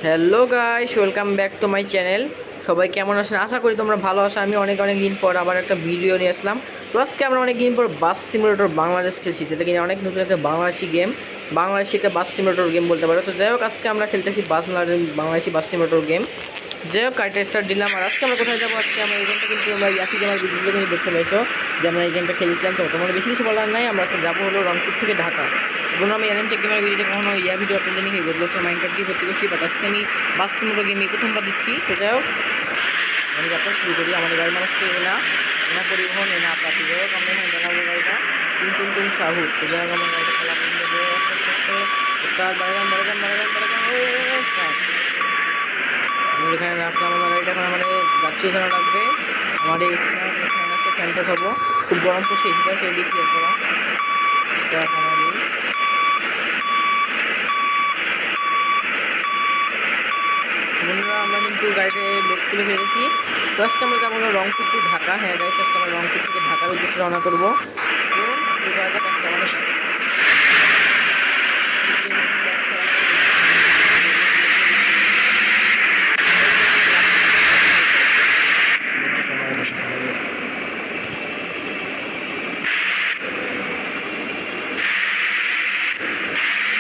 Hello guys, welcome back to my channel. সবাই কেমন আছেন? আশা করি তোমরা ভালো আছো। আমি অনেক দিন পর আবার একটা ভিডিও নিয়ে আসলাম। তো আজকে আমরা অনেক দিন পর বাস সিমুলেটর বাংলাদেশ খেলছি, যেটা কিনা অনেক নতুন একটা বাংলাদেশি গেম। বাংলাদেশি একটা বাস সিমুলেটর গেম বলতে পারো। তো যাই হোক, আজকে আমরা খেলতেছি বাংলাদেশি বাস সিমুলেটর গেম। যাই হোক, কাইটা স্টার্ট দিলাম। আর আজকে আমরা কোথায় যাবো? আজকে আমরা এই গেমটা কিন্তু আমরা একই গেমের ভিডিওটা কিন্তু দেখতে পাইছো যে আমরা এই গেমটা খেলেছিলাম। তো তোমার বেশি কিছু বলার নাই। আমরা আজকে যাবো হলো রংপুর থেকে ঢাকা। এবং আমি এলেন টেক গেমের ভিডিওতে কখনো ভিডিও আপনাদের নিয়ে রোডবক্সের মাইন্ডক্রাফট দিয়ে ভর্তি করছি, বাট আজকে আমি বাস সিমুলেটর গেমে প্রথমবার দিচ্ছি। তো যাই হোক, আমি যাত্রা শুরু করি। আমাদের গাড়ি মানুষকে এনা পরিবহন এনা প্রাপ্তি। যাই হোক, আমরা এখানে দেখাবো গাড়িটা টুন সাহু। তো যাই হোক, আমার গাড়িটা খেলা আস্তে আস্তে তার বাড়াগান আমি এখানে রাখলাম আমার গাড়িটা। এখন আমাদের যাত্রী এখানে রাখবে। আমাদের এসি না ফ্যান আছে, ফ্যানটা খাবো। খুব গরম পড়ছে, এসিটা সেটি ক্লিয়ার করা সেটা আমাদের। বন্ধুরা, আমরা কিন্তু গাড়িতে লোক তুলে ফেলেছি। তো আজকে আমরা যাবো রংপুর টু ঢাকা। হ্যাঁ গাইস, আজকে আমরা রংপুর থেকে ঢাকার উদ্দেশ্যে রওনা করবো। তো শুরু করা যাক আজকে আমাদের।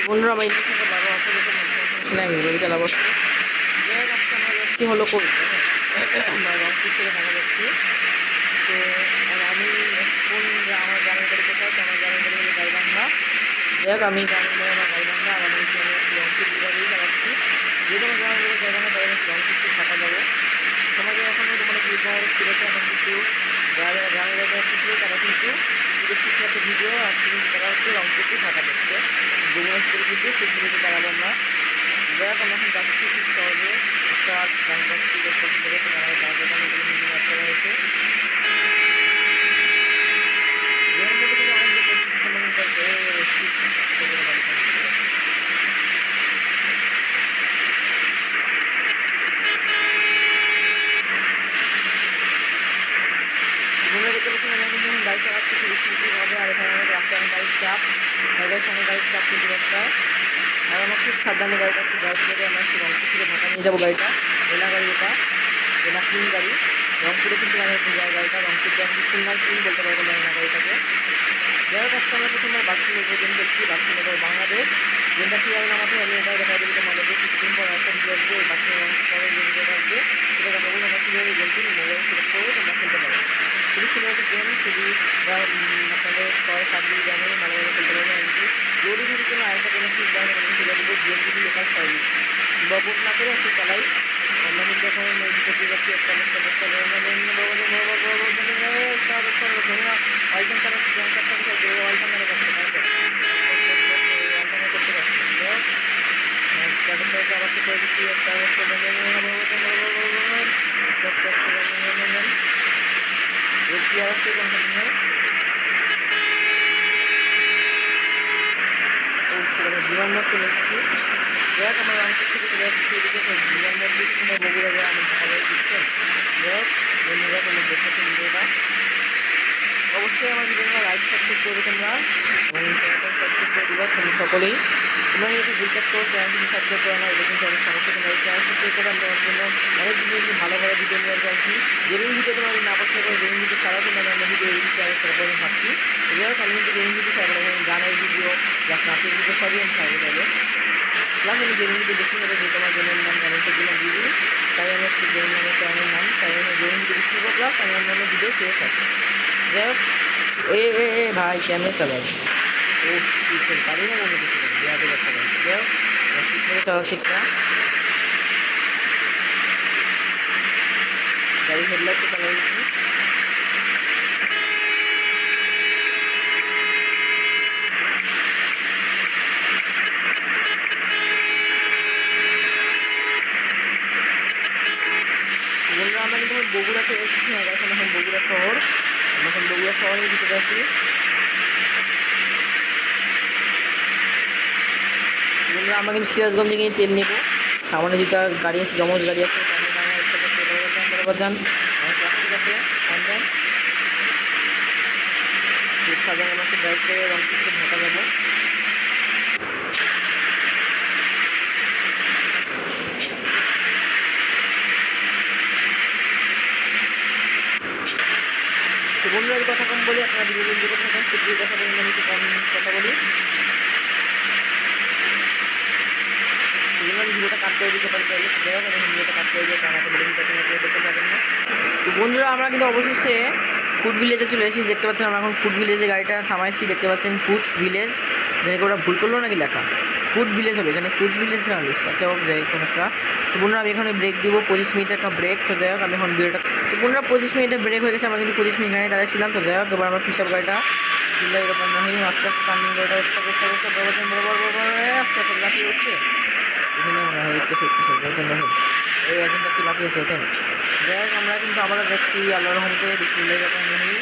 বন্ধুরা, আমরা ইংলিশ থেকে বারো আমি রবি চালাবো। যাই হোক, আজকে আমরা যাচ্ছি হলো কই, আমরা রংপুর থেকে ঢাকা যাচ্ছি। তো আমি কোন আমার গ্রামের বাড়ি কোথায়? তো আমার গ্রামের বাড়ি হলো গাইবান্ধা। যাই হোক, আমি গ্রামের বাড়ি আমার গাইবান্ধা। আর আমি রংপুর বিভাগেই চালাচ্ছি। যেহেতু আমার গ্রামের বাড়ি গাইবান্ধা, তাই আমি রংপুর থেকে ঢাকা যাবো। সমাজে এখনও মানে বিদ্যমান ছিলেছে। এখন কিন্তু যারা গ্রামের বাড়িতে এসেছিল তারা কিন্তু বেশ কিছু একটা ভিডিও আজকে কিন্তু তারা হচ্ছে রংপুর থেকে ঢাকা যাচ্ছে। যমুনা স্কুল কিন্তু সেই ভিডিওতে দাঁড়াবেন না। যাই হোক, আমরা এখন যাচ্ছি খুব সহজে একটা গান করছি একটা ভিডিওতে তারা করা হয়েছে। মনে দেখতে পাচ্ছি আমরা কিন্তু গাড়ি চালাচ্ছি খুব স্মুথলিভাবে। আর এখানে আমাদের রাস্তায় অনেক গাড়ির চাপ, অনেক গাড়ির চাপ কিন্তু রাস্তায়। আর আমরা খুব সাবধানে গাড়িটা ড্রাইভ করে আমরা একটু রংপুর থেকে ঢাকা নিয়ে যাবো গাড়িটা। এলা গাড়ি এটা, এলা ক্লিন গাড়ি। রংপুরে কিন্তু আমাদের যায় গাড়িটা, রংপুর থেকে খুলনার ক্লিন বলতে পারবো না এলা গাড়িটাকে। যাই হোক, আজকে আমরা প্রথমবার বাস সিমুলেটর গেম দেখছি, বাস সিমুলেটর বাংলাদেশ। গেমটা কীভাবে নামাতে হবে এটাও দেখা যাবে তোমাদের। কিছুদিন পর একটা ভিডিও আসবে বাস সিমুলেটর যে ভিডিওটা আসবে সেটা দেখাবো আমরা কীভাবে গেমটি মোবাইল সিলেক্ট করে তোমরা খেলতে পারো। খুবই সুন্দর একটা গেম, খুবই আপনাদের 6-7 গ্রামে ভালোভাবে খেলতে পারবে। এমনকি রোডি ভিডির জন্য আরেকটা কোনো সুবিধা আমি সেটা দেবো বিএনপিডি লোকাল সার্ভিস। বকট না করে আজকে চালাই। আমরা কিন্তু এখন ওই দিকে যাচ্ছি একটা অবস্থা ওয়াইল্ড তারা ব্যাংক কার্ডটা বিষয় যে ওয়াইল্ড টাঙ্গারে করতে পারবে করতে পারছি। তাদেরকে আবার করে দিচ্ছি একটা অবস্থা কি আসছে কোনখানে বিমানবন্দর চলে এসেছি। যাই হোক, আমরা রংপুর থেকে চলে এসেছি এদিকে। তো বিমানবন্দর কিন্তু বগুড়া যায় অনেক ভালোই দিচ্ছেন। যাই হোক, বন্ধুরা তোমরা দেখতেছো ভিডিওটা, অবশ্যই আমার ভিডিওটা লাইক সাবস্ক্রাইব করবে তোমরা, এবং চ্যানেলটা সাবস্ক্রাইব করে দিবা তোমরা সকলেই। তোমরা যদি ভুল কাজ করো চ্যানেলটি সাবস্ক্রাইব করে না, এটা কিন্তু অনেক সমস্যা। তোমরা এই চ্যানেল সাবস্ক্রাইব করে আমি আমার জন্য অনেক ভিডিও ভালো ভিডিও নিয়ে আসবো। আর কি গেমিং ভিডিও তোমরা যদি না পছন্দ করো, গেমিং ভিডিও ছাড়াও কিন্তু আমি ভিডিও এই চ্যানেল সাবস্ক্রাইব করে ভাবছি। যাই হোক, আমি কিন্তু গেমিং ভিডিও ছাড়বো না, গানের ভিডিও প্লাস নাচের ভিডিও সবই আমি ছাড়বো যাবে। প্লাস আমি গেমিং ভিডিও বেশি করে যেহেতু আমার গেমের নাম কমেন্টের জন্য দিয়ে দিই, তাই আমি হচ্ছে গেমিং নামের চ্যানেলের নাম, তাই আমি গেমিং ভিডিও বেশি করবো। প্লাস আমি অন্যান্য ভিডিও শেয়ার থাকবো। যাই হোক, ভাই কেমনে চালাই ও শীতের পারি না বলে কিছু বিয়াতে করতে পারি। যাই হোক, শীত করে চলা শিখলাম। গাড়ি হেডলাইটটা চালাই দিচ্ছি। বন্ধুরা, আমরা কিন্তু বগুড়াতে এসেছি না, এখন বগুড়া শহর। আমরা এখন বগুড়া শহরের ভিতরে আছি। বন্ধুরা, আমরা কিন্তু সিরাজগঞ্জে গিয়ে তেল নেবো। সামনে দুটা গাড়ি আছে, জমজ গাড়ি আছে, যান প্লাস্টিক আছে খুব সাধারণ। আমাকে ড্রাইভ করে রংপুর থেকে ঢাকা যাবো। আমি কথা কম বলি, আপনারা ভিডিও দেখতে থাকেন। ফুড ভিলেজ আসার জন্য আমি একটু কম কথা বলি, সেজন্য আমি ভিডিওটা কাট করে দিতে পারি চাইলে। যাই হোক আমি ভিডিওটা কাট করে দিয়ে কারণ এত বলে ভিডিও আপনারা দেখতে যাবেন না। তো বন্ধুরা আমরা কিন্তু অবশেষে ফুড ভিলেজে চলে এসেছি। দেখতে পাচ্ছেন আমরা এখন ফুড ভিলেজে গাড়িটা থামাইছি। দেখতে পাচ্ছেন ফুডস ভিলেজ, এখানে ওরা ভুল করলো নাকি লেখা ফুড ভিলেজ হবে, এখানে ফুডস ভিলেজ না লিখছে। আচ্ছা হোক, যাই হোক একটা। তো বন্ধুরা আমি এখানে ব্রেক দিব 25 মিনিটের একটা ব্রেক। তো যাই হোক আমি এখন ভিডিওটা, তো বন্ধুরা 25 মিনিটে ব্রেক হয়ে গেছে, আমরা কিন্তু 25 মিনিট এখানে দাঁড়িয়েছিলাম। তো যাই হোক এবার আমরা পিসাব গাড়িটা বিসমিল্লাহির রহমানির রহিম আস্তে আস্তে টার্নিং গাড়িটা আস্তে আস্তে আস্তে আস্তে আস্তে লাফিয়ে উঠছে। এখানে মনে হয় উঠতেছে ওই একজন যাচ্ছি বাকি আছে ওঠেন। যাই হোক আমরা কিন্তু আবারও যাচ্ছি আল্লাহর রহমতে বিসমিল্লাহির রহমানির রহিম।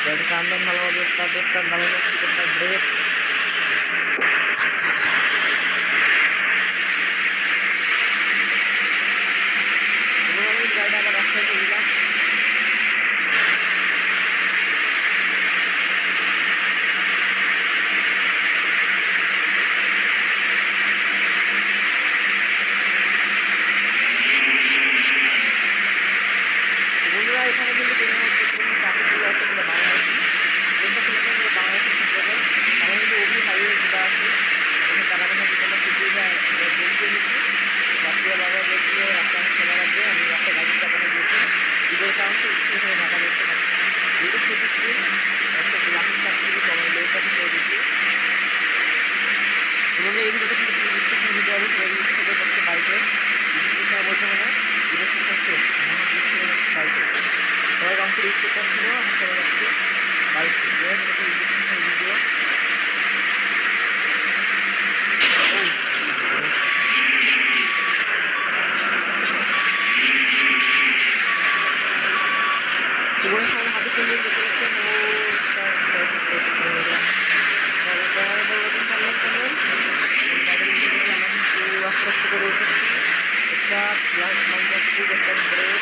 গাড়িটা টান দেন ভালোভাবে, ওস্তাদ ওস্তাদ নামে মস্তি ওস্তাদ ব্রেক। গাড়িটা আবার রাস্তায় চলে দিলাম। বন্ধুরা এখানে কিন্তু ট্রাফিক চলে আসছে পুরো বাংলাদেশি, ট্রেনটা চলে যায় পুরো বাংলাদেশি লেভেল। আমার কিন্তু ওভি হাইওয়ে যেটা আছে এখানে তারাবান্ধা বিদ্যালয় সিটিটা বের দিয়ে নিচ্ছি। রাত্রিয়া বাবা বের দিয়ে রাস্তা অনেক সময় লাগবে, আমি রাস্তায় গাড়ি চাপানো দিয়েছি। ঈদের কারণে স্কুল থেকে ঢাকা যাচ্ছে না, যেহেতু ছুটি দিন রাস্তায় লাফিং চাপ থেকে কমে লো ট্রাফিক করে দিয়েছি। এবং এই ভিডিওটা কিন্তু ডিসক্রিপশন ভিডিও হবে, সেই দিক থেকে যাচ্ছে বাড়িতে ডিসক্রিপশনে বলতে মানে ডিসক্রিপশন শেষ, আমার দিক থেকে যাচ্ছে বাড়িতে। সবাই রংপুর ইউজ করতে পারছিল, এখন সবাই যাচ্ছে বাড়িতে। ডিসক্রিপশন ভিডিও জীবনের সামনে হাতে তুলে দেখতে পাচ্ছেন ও আস্তে আস্তে করে উঠেছি একটা প্লাস মাইনাস ঠিক একটা ব্রেক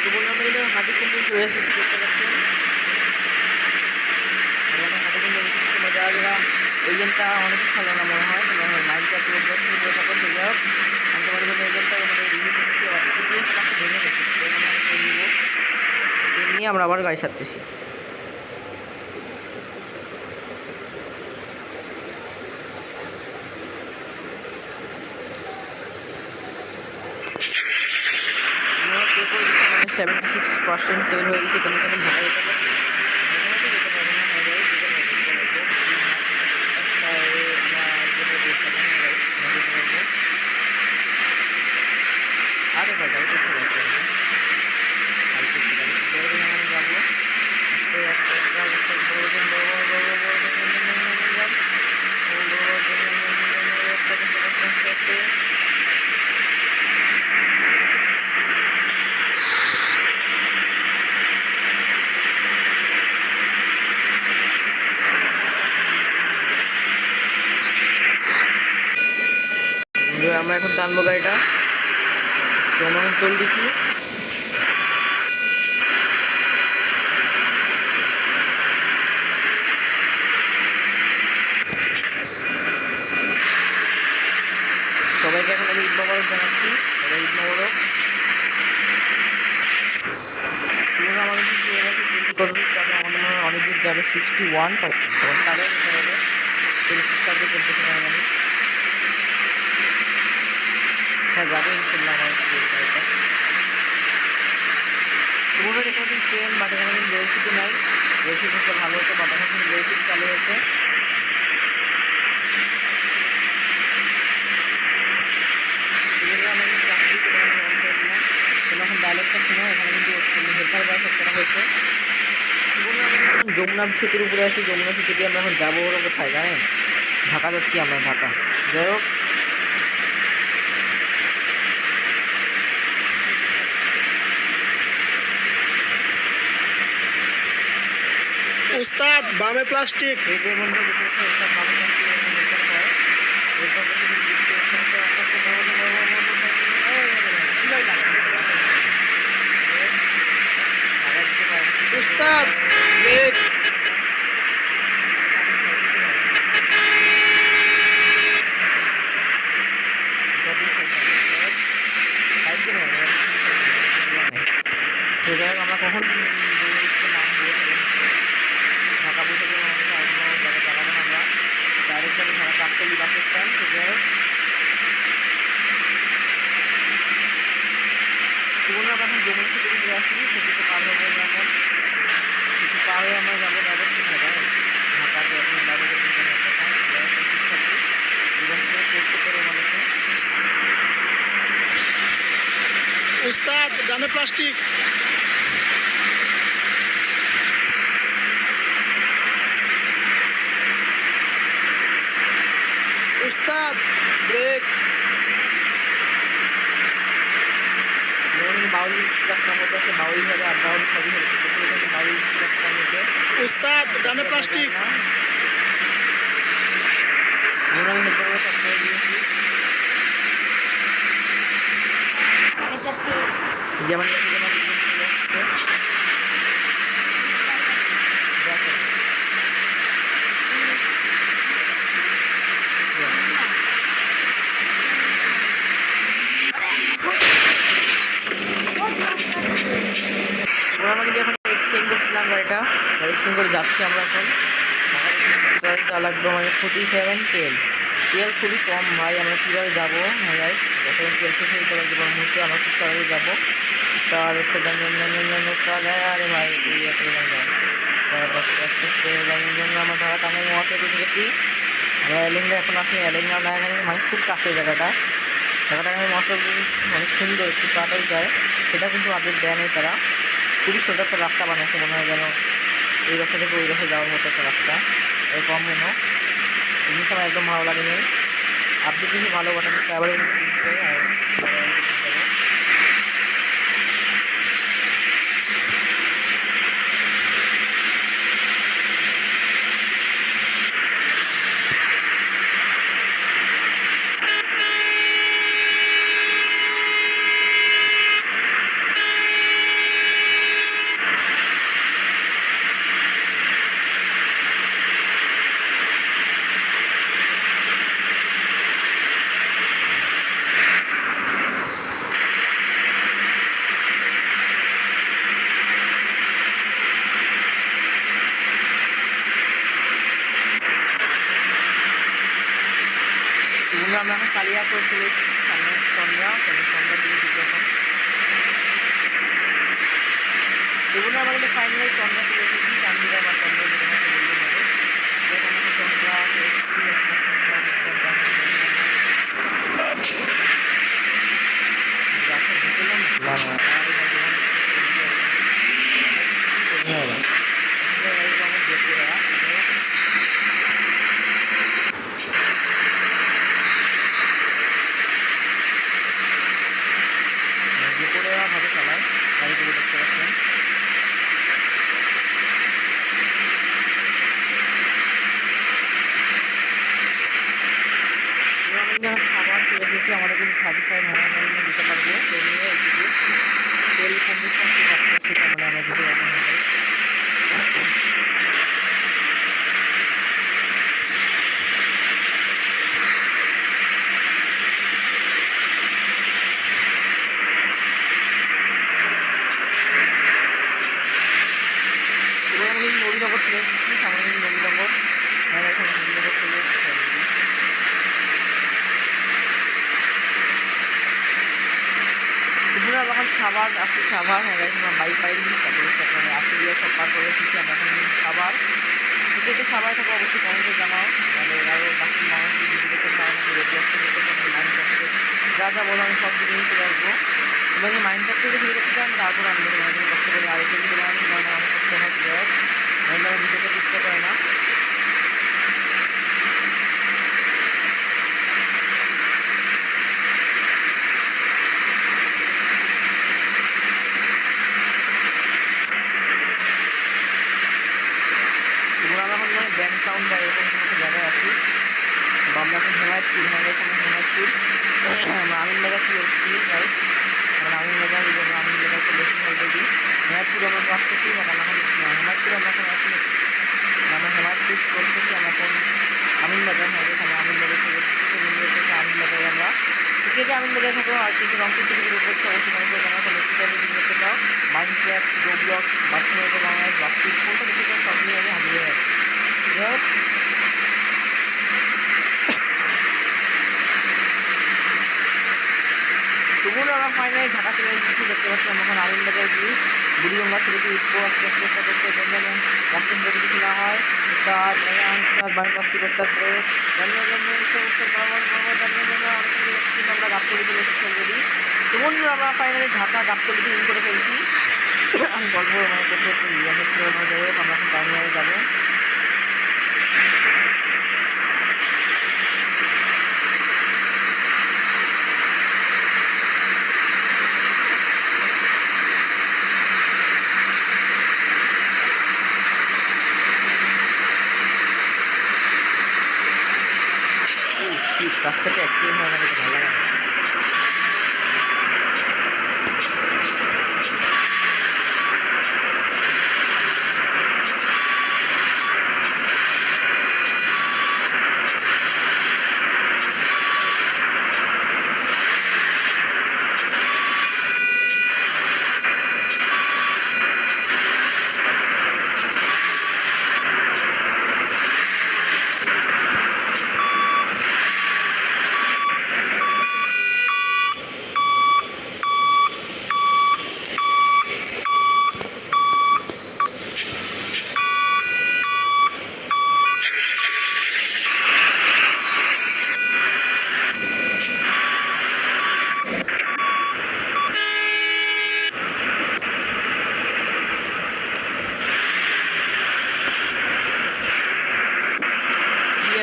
তো বললাম এই হাতে কিন্তু চলে এসেছি দেখতে পাচ্ছেন। যারা যারা এই গেমটা অনেকে খেলে না মনে হয়, তোমার মাইন্ডটা পুরো বছর করে থাকেন। তো যাই হোক আমি তোমাদের জন্য এই গেমটা আমাদের রিভিউ করতেছি, ভেঙে গেছি ট্রেন নিব, ট্রেন নিয়ে আমরা আবার গাড়ি ছাড়তেছি। মানে 76% তেল হয়ে গেছে, তুমি কেন ভাড়া যেতে পারবে? আরে ভাই গাড়ি করতে পারছি যাবো আস্তে আস্তে আস্তে আস্তে আমরা এখন টানবো গাড়িটা। তো আমরা চল দিছি, সবাইকে এখন আমি ঈদ মোবারক জানাচ্ছি, সবাই ঈদ মোবারক। আমাদের কত যাবে, আমাদের মনে হয় অনেক দূর যাবে, 61%। তখন তাদের যেতে হবে, কাজে করতেছে না আমি। হ্যাঁ যাবে ইনশাল্লাহ আমার গাড়িটা। পুরো দেখুন ট্রেন, বাট এখানে কিন্তু রেল সিটি নাই, রেল সিটি তো ভালো হতো, বাট এখন কিন্তু রেল সিটি চালু হয়েছে। এখন ডায়লগটা শুনে এখানে কিন্তু হেল্পার বাস করা হয়েছে। যমুনা সেতুর উপরে আছি, যমুনা সেতু দিয়ে আমরা এখন যাবো হলো কোথায় জানেন? ঢাকা যাচ্ছি আমরা, ঢাকা। যাই হোক উস্তাদ বামে প্লাস্টিক। এই যে বন্ধু দেখতেছে একটা বামে প্লাস্টিক হয়, এরপর উস্তাদ ব্রেক। দিকে নেই, তো যাই হোক আমরা কখন নামবো ঢাকা বসে দেবো আমাদের আর কোনো জায়গায় চালাবো না, আমরা ডাইরেক্ট যাবো ঢাকা গাবতলী বাস স্ট্যান্ড। তো যাই হোক পুরোনো আমরা এখন যমুনা সেতু ঘুরে আসি, সেতুতে পার হবো আমরা এখন, সেতু পার হয়ে আমরা যাবো ডাইরেক্ট ঢাকায়, ঢাকাতে এখন ডাইরেক্ট কথা ঠিক থাকি বিভাগ পোস্ট করতে হবে আমাদেরকে। উস্তাদ ডানে প্লাস্টিক। উস্তাদ ব্রেক। বাউলি রাস্তার মধ্যে আছে, বাউলি হবে আর বাউলি সবই হচ্ছে বাউলি রাস্তার মধ্যে। উস্তাদ ডানে প্লাস্টিক। আমি হেল্পার সব করে দিয়েছি, যেমন ওরা আমাকে দিয়ে এখন এক্সচেঞ্জ করছিলাম গাড়িটা, গাড়ি এক্সচেঞ্জ করে যাচ্ছি আমরা এখন। গাড়িটা লাগবে আমাদের 47 তেল, তেল খুবই কম ভাই, আমরা কীভাবে যাবো? হ্যাঁ গাইস যখন তেল শেষ হয়ে যাবে যে মুহূর্তে আমরা খুব তাড়াতাড়ি যাবো। আরে ভাই আমরা ঢাকা টাঙ্গাইল মহাসড়ক উঠে গেছি, আমরা এলিঙ্গা এখন আসি, এলিঙ্গা না এখানে মানে খুব কাছে জায়গাটা। ঢাকা টাঙ্গাইল মহাসড়ক অনেক সুন্দর, খুব তাড়াতাড়ি যায়, সেটা কিন্তু আপডেট দেয় নেই তারা। খুবই ছোটো একটা রাস্তা বানিয়েছে, মনে হয় যেন এই রাস্তা থেকে ওই রাস্তায় যাওয়ার মতো একটা রাস্তা, এরকম মনে জিনিসটা আমার একদম ভালো লাগেনি। আপডেট কিছু ভালো কথা আবার দিতে চাই আর আমরা এখন কালিয়াপুর চলে এসেছি, সামনে সন্ধ্যার দিকে ঢুকবো এখন। এগুলো আমরা কিন্তু ফাইনালি চন্দ্রা চলে এসেছি, চান্দিরা বা চন্দ্রা যেটা বলতে হবে, যেরকম আমরা চন্দ্রা চলে এসেছি। রাস্তা ঢুকলাম ভাবে চালায় গাড়িগুলো দেখতে পাচ্ছেন। যখন সাবান চলে এসেছি, আমাদের কিন্তু 35 ভাড়া নিয়ে দিতে পারবো, তো নিয়ে এইদিকে তেল কমবে থেকে আমরা যদি এখন নবীনগর চলে এসেছি, সামনে নবীনগর, এখন নবীনগর চলে এসেছি। আমরা যখন সাভার আসি, সাভার হ্যাঁ আমরা বাইক পাইনি, তারপরে হচ্ছে আপনার আশুলিয়া সব পার করে এসেছি আমরা এখন সাভার। যদি সাভার থেকে অবশ্যই কমেন্টে জানাও, আমাদের আরও বাসের মানুষ যদি ভিডিওতে যা যা বলো আমি সব ভিডিও চলে আসবো। তোমরা যদি মাইন্ডটার থেকে ভিডিও করতে চান তারপর আমি কষ্ট করি আরেকটা ভিডিও বানানো, কারণ অনেক কষ্ট হয় যাই হোক, নাহলে আমার ভিডিও করতে ইচ্ছা করে না। ব্যাংক টাউন বা এরকম কোনো একটা জায়গায় আসি, বা আমরা এখন হেমায়তপুর, হ্যাঁ গেছি আমরা হেমায়তপুর, আমরা আমিনবাজার চলে এসেছি গাইস, আমরা আমিনবাজার চলে এসেছি অলরেডি। হেমায়তপুর আমরা ক্রস করছি, আমরা এখন হেমায়তপুর আমরা এখন আসি, আমরা হেমায়তপুর ক্রস করছি, আমরা এখন আমিনবাজার হয়ে গেছে, আমরা আমিনবাজার চলে এসেছি, আমিনবাজারে আমরা কে কে আনন্দবাজার থাকো আর কে কে রংপুর থেকে ভিডিও করছে অবশ্যই মনে করে জানাতে নতুন টাইপের ভিডিও দেখতে চাও মাইনক্রাফট রোবলক্স বাস্তবতা বাংলাদেশ বাস্তবিক কোনটা দেখতে চাও সব নিয়ে আমি হাজির হয়ে আছি যাই হোক তবুও আমরা ফাইনালি ঢাকা চলে এসেছি দেখতে পাচ্ছি আমরা এখন আনন্দবাজার ব্রিজ বুড়িগঙ্গা সেতুতে উঠবো আস্তে আস্তে আস্তে আস্তে বন্ধন রাস্তা যদি কিছু না হয় উস্তাদ বাড়ি উস্তাদ ব্রেক আমরা গাবতলি চলে এসেছি অলরেডি তো বন্ধুরা আমরা ফাইনালি ঢাকা গাবতলিতে ইন করে ফেলছি আমি গল্প মানে করতে করতে যাই হোক আমরা এখন টাইম যাবো রাস্তাটা অ্যাক্সিডেন্ট হওয়ার মতো ভালো লাগে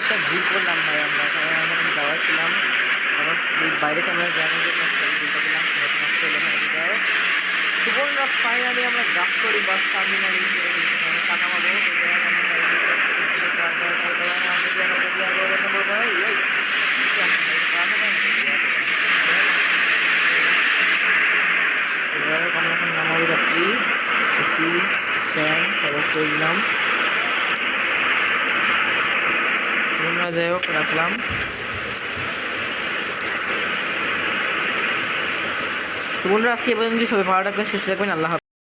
একটা ভুল করলাম ভাই আমরা কারণ আমরা যাওয়া ছিলাম আমরা বাইরে ক্যামেরা যাওয়ার জন্য ভুলটা করলাম সেটা নষ্ট হলো না যাও তো বন্ধুরা ফাইনালি আমরা গাবতলি বাস টার্মিনাল সেখানে টাকা পাবো আমরা এখন নামাবো যাচ্ছি এসি ফ্যান সব করে দিলাম যাই হোক রাখলাম তো বন্ধুরা আজকে এই পর্যন্ত সবাই ভালো থাকবেন সুস্থ থাকবেন আল্লাহ হাফেজ।